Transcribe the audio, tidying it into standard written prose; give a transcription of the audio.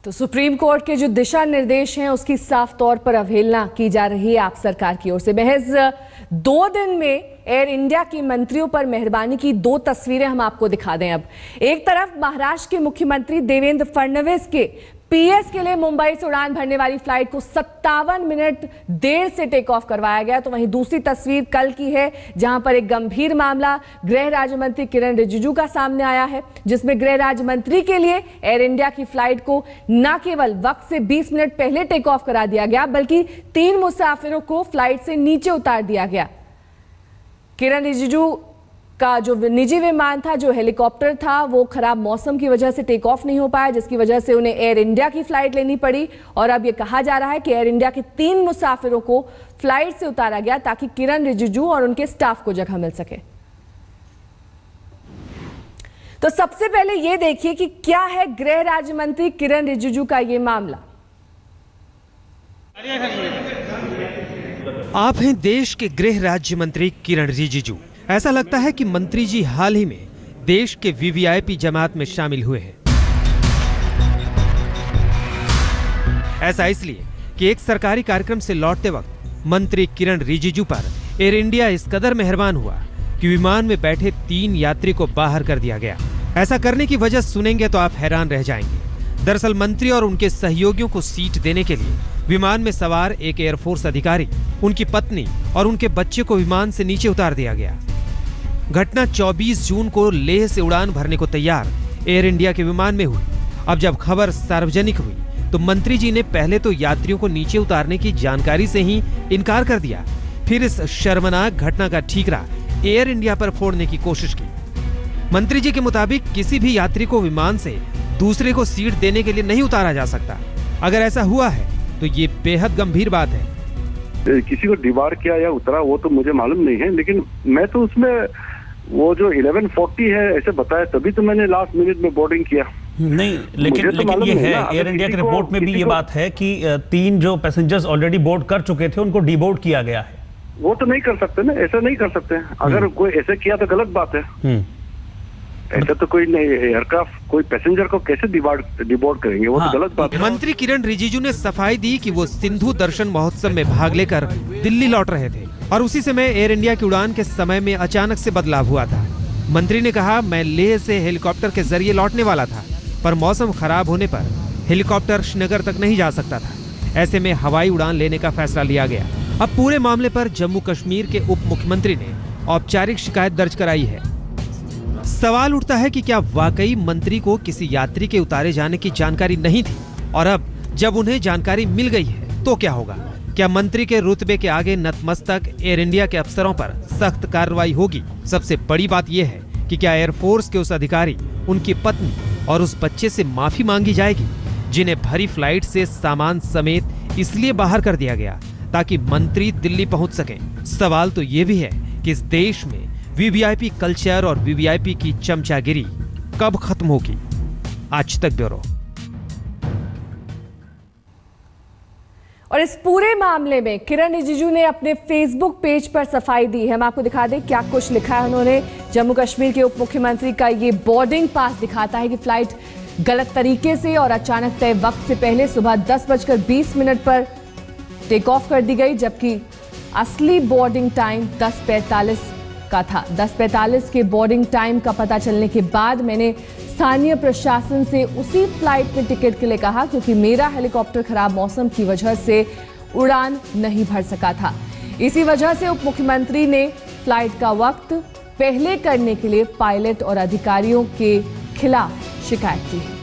तो supreme court के जो दिशा निर्देश हैं उसकी साफ तौर पर अवहेलना की जा रही है आप सरकार की ओर से। महज 2 दिन में एयर इंडिया की मंत्रियों पर मेहरबानी की 2 तस्वीरें हम आपको दिखा दें। अब एक तरफ महाराष्ट्र के मुख्यमंत्री देवेंद्र फडणवीस के पीएस के लिए मुंबई से उड़ान भरने वाली फ्लाइट को 57 मिनट देर से टेक ऑफ करवाया गया, तो वहीं दूसरी तस्वीर कल की है जहां पर एक गंभीर मामला गृह राज्य मंत्री किरण रिजिजू का सामने आया है, जिसमें गृह राज्य मंत्री के लिए एयर इंडिया की फ्लाइट को न केवल वक्त से 20 मिनट पहले टेक ऑफ करा दिया गया बल्कि 3 मुसाफिरों को फ्लाइट से नीचे उतार दिया गया। किरण रिजिजू का जो निजी विमान था, जो हेलीकॉप्टर था, वो खराब मौसम की वजह से टेक ऑफ नहीं हो पाया, जिसकी वजह से उन्हें एयर इंडिया की फ्लाइट लेनी पड़ी। और अब ये कहा जा रहा है कि एयर इंडिया के 3 मुसाफिरों को फ्लाइट से उतारा गया ताकि किरण रिजिजू और उनके स्टाफ को जगह मिल सके। तो सबसे पहले ये देखिए कि क्या है गृह राज्य मंत्री किरण रिजिजू का ये मामला। आप हैं देश के गृह राज्य मंत्री किरण रिजिजू। ऐसा लगता है कि मंत्री जी हाल ही में देश के वीवीआईपी जमात में शामिल हुए हैं। ऐसा इसलिए कि एक सरकारी कार्यक्रम से लौटते वक्त मंत्री किरण रिजिजू पर एयर इंडिया इस कदर मेहरबान हुआ कि विमान में बैठे 3 यात्री को बाहर कर दिया गया। ऐसा करने की वजह सुनेंगे तो आप हैरान रह जाएंगे। दरअसल मंत्री और उनके सहयोगियों को सीट देने के लिए विमान में सवार एक एयरफोर्स अधिकारी, उनकी पत्नी और उनके बच्चे को विमान से नीचे उतार दिया गया। घटना 24 जून को लेह से उड़ान भरने को तैयार एयर इंडिया के विमान में हुई। अब जब खबर सार्वजनिक हुई तो मंत्री जी ने पहले तो यात्रियों को नीचे उतारने की जानकारी से ही इनकार कर दिया, फिर इस शर्मनाक घटना का ठीकरा एयर इंडिया पर फोड़ने की कोशिश की। मंत्री जी के मुताबिक किसी भी यात्री को विमान से दूसरे को सीट देने के लिए नहीं उतारा जा सकता। अगर ऐसा हुआ है तो ये बेहद गंभीर बात है। किसी को डिबार किया या उतरा वो तो मुझे मालूम नहीं है, लेकिन मैं तो उसमें वो जो 1140 है ऐसे बताया, तभी तो मैंने लास्ट मिनट में बोर्डिंग किया। नहीं, लेकिन ये है एयर इंडिया की रिपोर्ट में भी ये बात है कि 3 जो पैसेंजर्स ऑलरेडी बोर्ड कर चुके थे उनको डीबोर्ड किया गया है। वो तो नहीं कर सकते ना, ऐसा नहीं कर सकते। अगर कोई ऐसे किया तो गलत बात है। ऐसा तो कोई नहीं, एयरक्राफ्ट कोई पैसेंजर को कैसे डिबोर्ड करेंगे, वो तो गलत बात है। मंत्री किरण रिजिजू ने सफाई दी कि वो सिंधु दर्शन महोत्सव में भाग लेकर दिल्ली लौट रहे थे और उसी समय एयर इंडिया की उड़ान के समय में अचानक से बदलाव हुआ था। मंत्री ने कहा, मैं लेह से हेलीकॉप्टर के जरिए लौटने वाला था, पर मौसम खराब होने पर हेलीकॉप्टर श्रीनगर तक नहीं जा सकता था। ऐसे में हवाई उड़ान लेने का फैसला लिया गया। अब पूरे मामले पर जम्मू कश्मीर के उप मुख्यमंत्री ने औपचारिक शिकायत दर्ज कराई है। सवाल उठता है कि क्या वाकई मंत्री को किसी यात्री के उतारे जाने की जानकारी नहीं थी, और अब जब उन्हें जानकारी मिल गई है तो क्या होगा? क्या मंत्री के रुतबे के आगे नतमस्तक एयर इंडिया के अफसरों पर सख्त कार्रवाई होगी? सबसे बड़ी बात यह है कि क्या एयरफोर्स के उस अधिकारी, उनकी पत्नी और उस बच्चे से माफी मांगी जाएगी जिन्हें भरी फ्लाइट से सामान समेत इसलिए बाहर कर दिया गया ताकि मंत्री दिल्ली पहुंच सकें? सवाल तो ये भी है कि इस देश में वीवीआईपी कल्चर और वीवीआईपी की चमचागिरी कब खत्म होगी? आज तक ब्यूरो। और इस पूरे मामले में किरण रिजिजू ने अपने फेसबुक पेज पर सफाई दी है। हम आपको दिखा दें क्या कुछ लिखा है उन्होंने। जम्मू कश्मीर के उप मुख्यमंत्री का ये बोर्डिंग पास दिखाता है कि फ्लाइट गलत तरीके से और अचानक तय वक्त से पहले सुबह 10:20 पर टेक ऑफ कर दी गई, जबकि असली बोर्डिंग टाइम 10:45 का था। 10:45 के बोर्डिंग टाइम का पता चलने के बाद मैंने स्थानीय प्रशासन से उसी फ्लाइट में टिकट के लिए कहा, क्योंकि मेरा हेलीकॉप्टर खराब मौसम की वजह से उड़ान नहीं भर सका था। इसी वजह से उप मुख्यमंत्री ने फ्लाइट का वक्त पहले करने के लिए पायलट और अधिकारियों के खिलाफ शिकायत की।